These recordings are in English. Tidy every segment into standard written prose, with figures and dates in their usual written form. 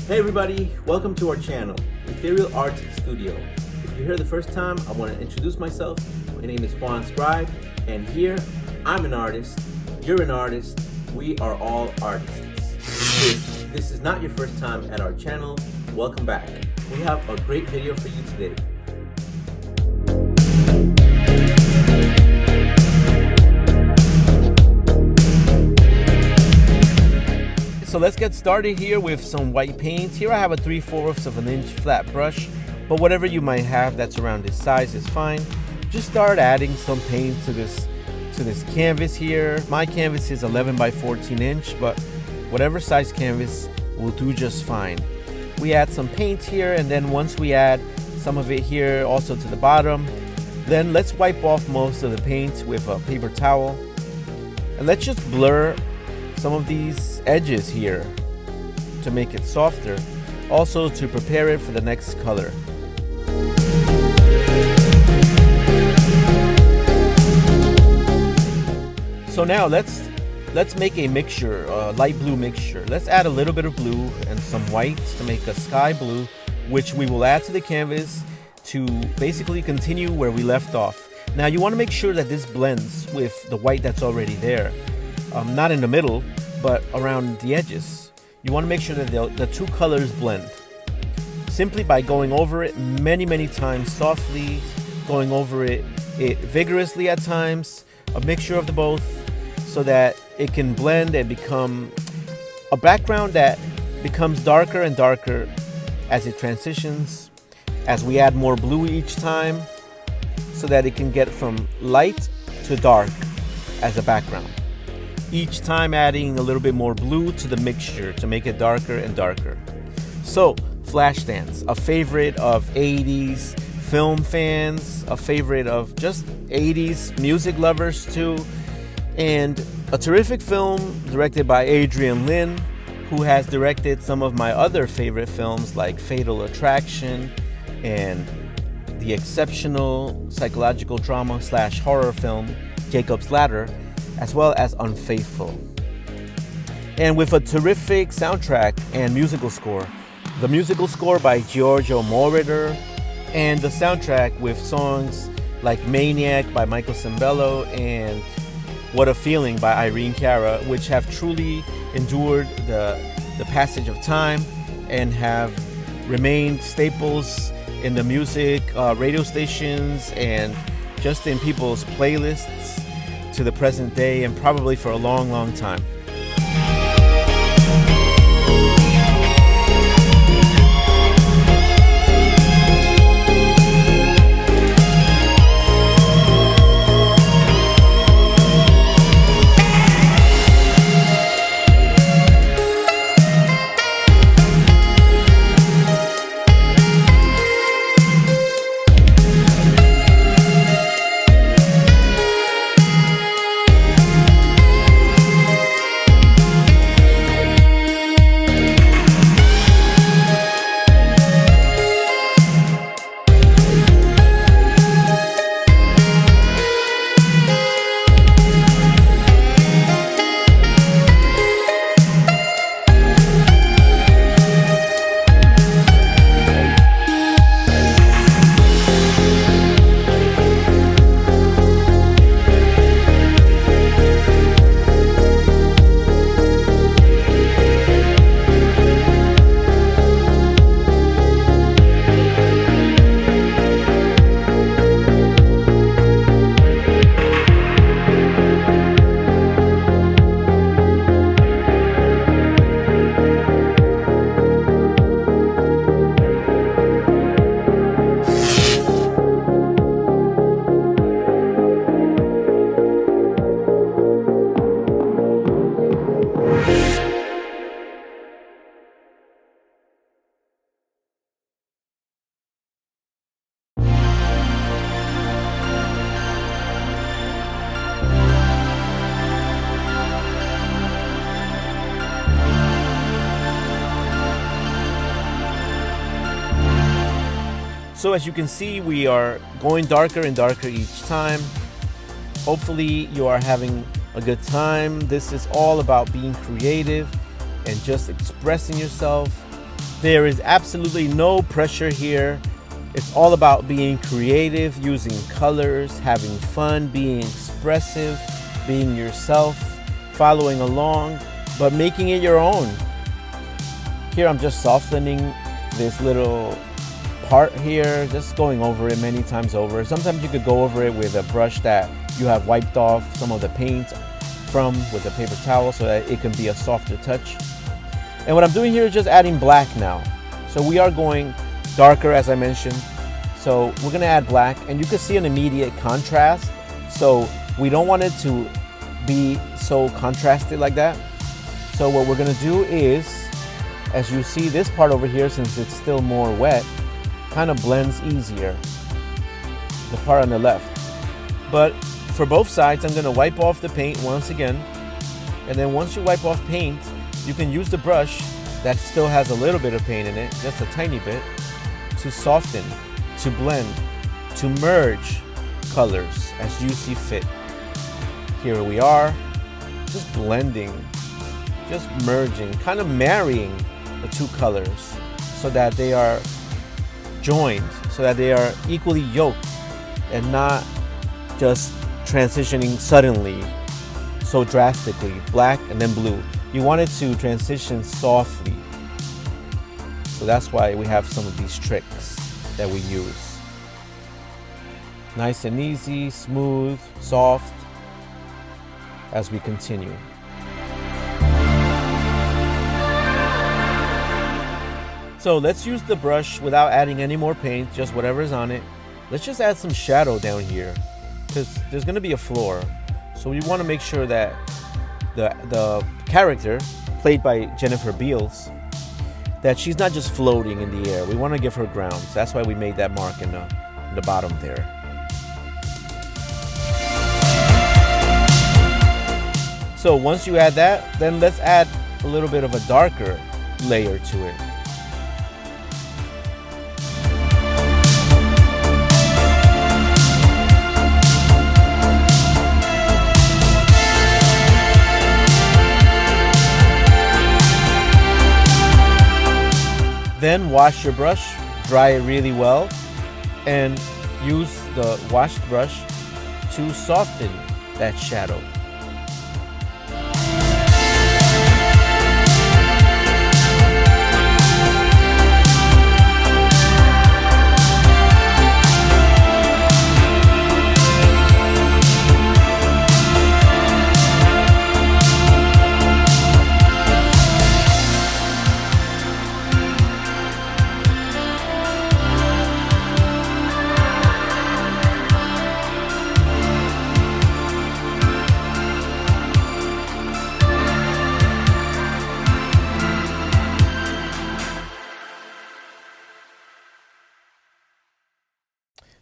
Hey everybody, welcome to our channel, Ethereal Arts Studio. If you're here the first time, I want to introduce myself. My name is Juan Scribe, and here, I'm an artist, you're an artist, we are all artists. If this is not your first time at our channel, welcome back. We have a great video for you today. So let's get started here with some white paint. Here I have a 3/4 of an inch flat brush, but whatever you might have that's around this size is fine. Just start adding some paint to this canvas here. My canvas is 11 by 14 inch, but whatever size canvas will do just fine. We add some paint here, and then once we add some of it here also to the bottom, then let's wipe off most of the paint with a paper towel. And let's just blur some of these edges here to make it softer, also to prepare it for the next color. So now let's make a mixture, a light blue mixture. Let's add a little bit of blue and some white to make a sky blue, which we will add to the canvas to basically continue where we left off. Now you want to make sure that this blends with the white that's already there. Not in the middle, but around the edges. You want to make sure that the two colors blend. Simply by going over it many times softly, going over it vigorously at times, a mixture of the both, so that it can blend and become a background that becomes darker and darker as it transitions, as we add more blue each time, so that it can get from light to dark as a background. Each time adding a little bit more blue to the mixture to make it darker and darker. So, Flashdance, a favorite of 80s film fans, a favorite of just 80s music lovers too, and a terrific film directed by Adrian Lyne, who has directed some of my other favorite films like Fatal Attraction and the exceptional psychological drama / horror film Jacob's Ladder, as well as Unfaithful. And with a terrific soundtrack and musical score. The musical score by Giorgio Moroder, and the soundtrack with songs like Maniac by Michael Sembello and What a Feeling by Irene Cara, which have truly endured the passage of time and have remained staples in the music radio stations and just in people's playlists to the present day, and probably for a long time. So as you can see, we are going darker and darker each time. Hopefully you are having a good time. This is all about being creative and just expressing yourself There is absolutely no pressure here. It's all about being creative, using colors, having fun, being expressive, being yourself, following along, but making it your own. Here I'm just softening this little part here, just going over it many times over. Sometimes you could go over it with a brush that you have wiped off some of the paint from with a paper towel so that it can be a softer touch. And what I'm doing here is just adding black now. So we are going darker, as I mentioned. So we're gonna add black, and you can see an immediate contrast. So we don't want it to be so contrasted like that. So what we're gonna do is, as you see this part over here, since it's still more wet, kind of blends easier, the part on the left. But for both sides, I'm gonna wipe off the paint once again. And then once you wipe off paint, you can use the brush that still has a little bit of paint in it, just a tiny bit, to soften, to blend, to merge colors as you see fit. Here we are, just blending, just merging, kind of marrying the two colors so that they are joined, so that they are equally yoked and not just transitioning suddenly, so drastically, black and then blue. You want it to transition softly. So that's why we have some of these tricks that we use. Nice and easy, smooth, soft, as we continue. So let's use the brush without adding any more paint, just whatever's on it. Let's just add some shadow down here, because there's gonna be a floor. So we wanna make sure that the character, played by Jennifer Beals, that she's not just floating in the air. We wanna give her ground. So that's why we made that mark in the bottom there. So once you add that, then let's add a little bit of a darker layer to it. Then wash your brush, dry it really well, and use the washed brush to soften that shadow.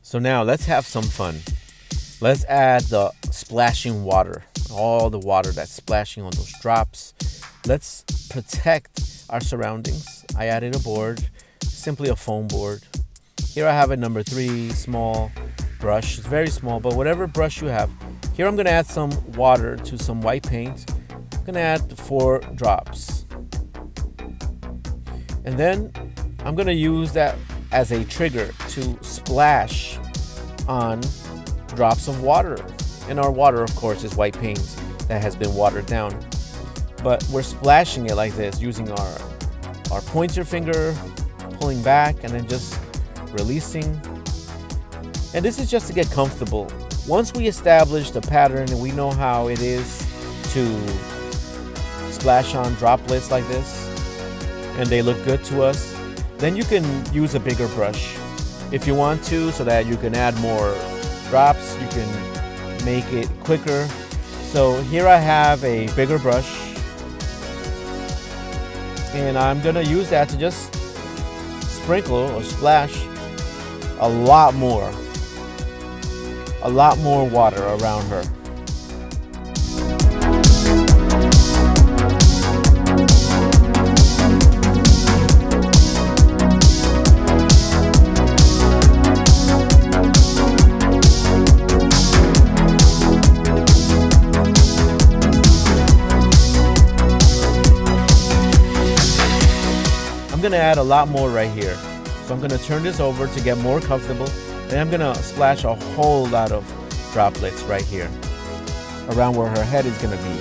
So now let's have some fun. Let's add the splashing water, all the water that's splashing on those drops. Let's protect our surroundings. I added a board, simply a foam board. Here I have a number 3 small brush. It's very small, but whatever brush you have. Here I'm gonna add some water to some white paint. I'm gonna add 4 drops. And then I'm gonna use that as a trigger to splash on drops of water. And our water, of course, is white paint that has been watered down. But we're splashing it like this using our pointer finger, pulling back and then just releasing. And this is just to get comfortable. Once we establish the pattern and we know how it is to splash on droplets like this, and they look good to us, then you can use a bigger brush if you want to, so that you can add more drops, you can make it quicker. So here I have a bigger brush, and I'm gonna use that to just sprinkle or splash a lot more water around her. I'm gonna add a lot more right here. So I'm gonna turn this over to get more comfortable. And I'm gonna splash a whole lot of droplets right here around where her head is gonna be.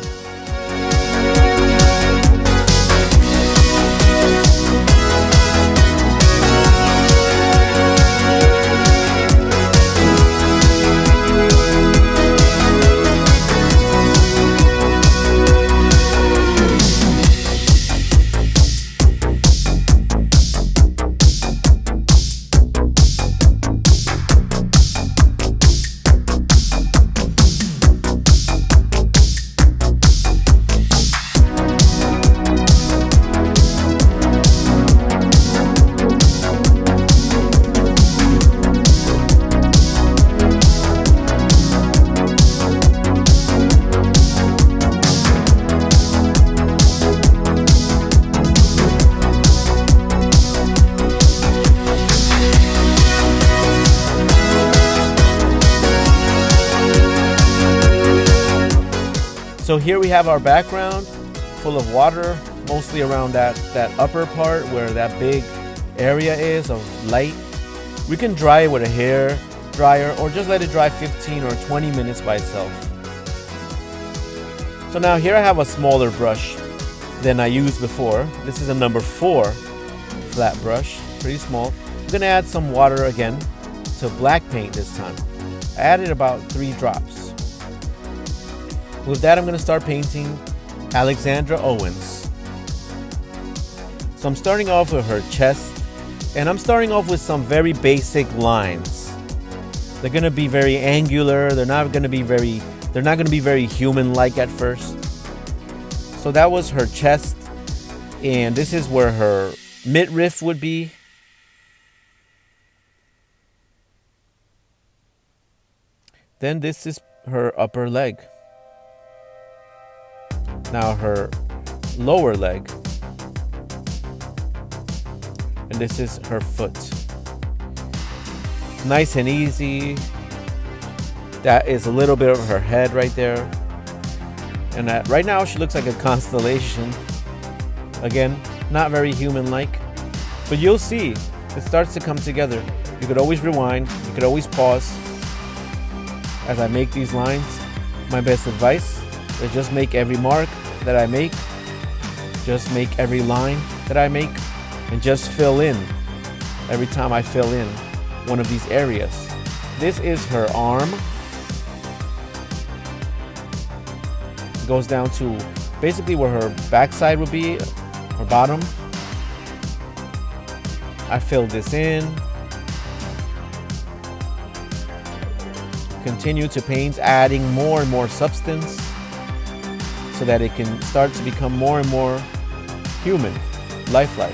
So here we have our background full of water, mostly around that upper part where that big area is of light. We can dry it with a hair dryer or just let it dry 15 or 20 minutes by itself. So now here I have a smaller brush than I used before. This is a number 4 flat brush, pretty small. I'm gonna add some water again to black paint this time. I added about 3 drops. With that, I'm going to start painting Alexandra Owens. So I'm starting off with her chest, and I'm starting off with some very basic lines. They're going to be very angular. They're not going to be very human-like at first. So that was her chest, and this is where her midriff would be. Then this is her upper leg. Now her lower leg, and this is her foot. Nice and easy. That is a little bit of her head right there, and right now she looks like a constellation. Again, not very human-like, but you'll see it starts to come together. You could always rewind, you could always pause as I make these lines. My best advice is just make every mark that I make, just make every line that I make, and just fill in every time I fill in one of these areas. This is her arm. It goes down to basically where her backside would be, her bottom. I fill this in. Continue to paint, adding more and more substance so that it can start to become more and more human, lifelike.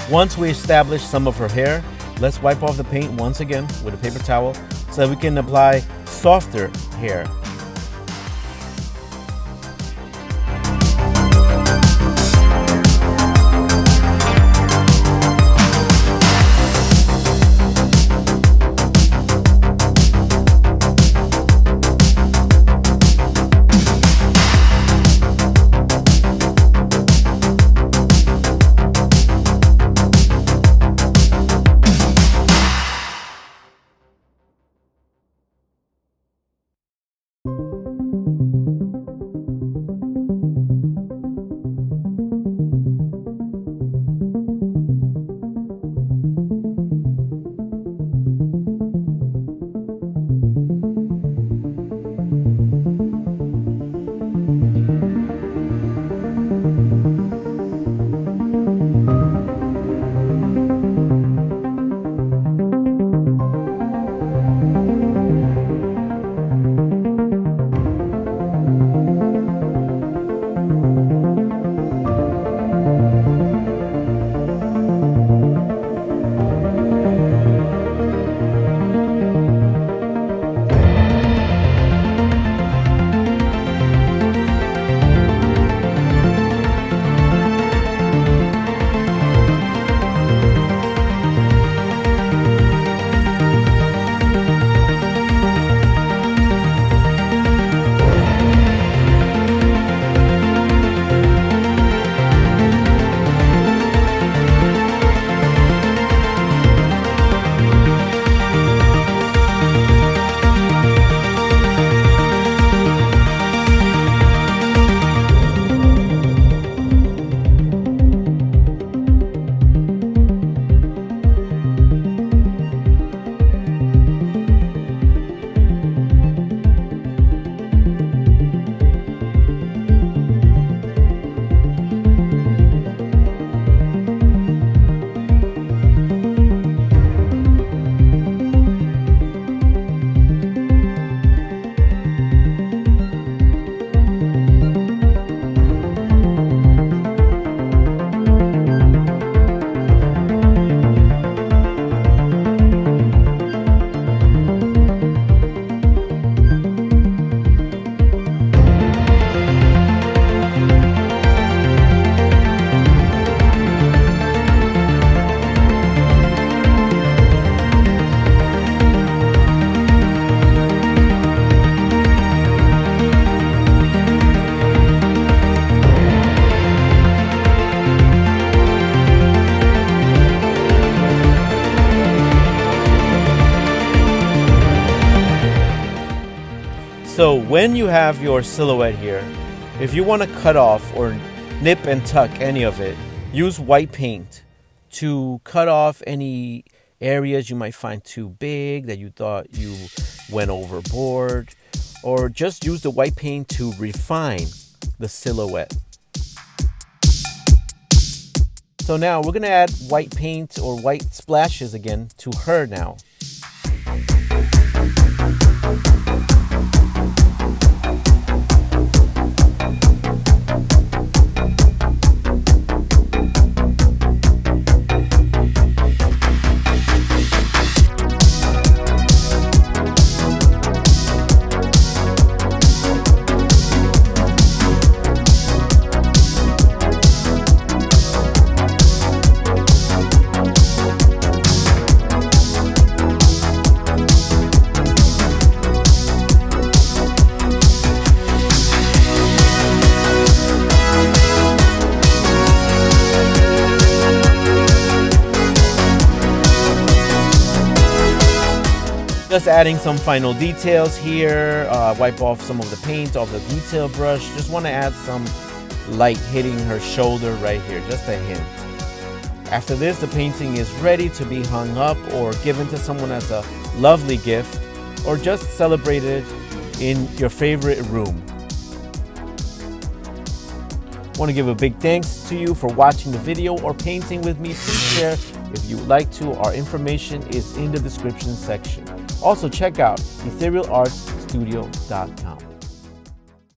Once we establish some of her hair, let's wipe off the paint once again with a paper towel so that we can apply softer hair. So when you have your silhouette here, if you want to cut off or nip and tuck any of it, use white paint to cut off any areas you might find too big that you thought you went overboard, or just use the white paint to refine the silhouette. So now we're gonna add white paint or white splashes again to her now. Just adding some final details here, wipe off some of the paint off the detail brush. Just want to add some light hitting her shoulder right here, just a hint. After this, the painting is ready to be hung up or given to someone as a lovely gift, or just celebrated in your favorite room. I want to give a big thanks to you for watching the video or painting with me. Please share if you would like to. Our information is in the description section. Also check out etherealartsstudio.com.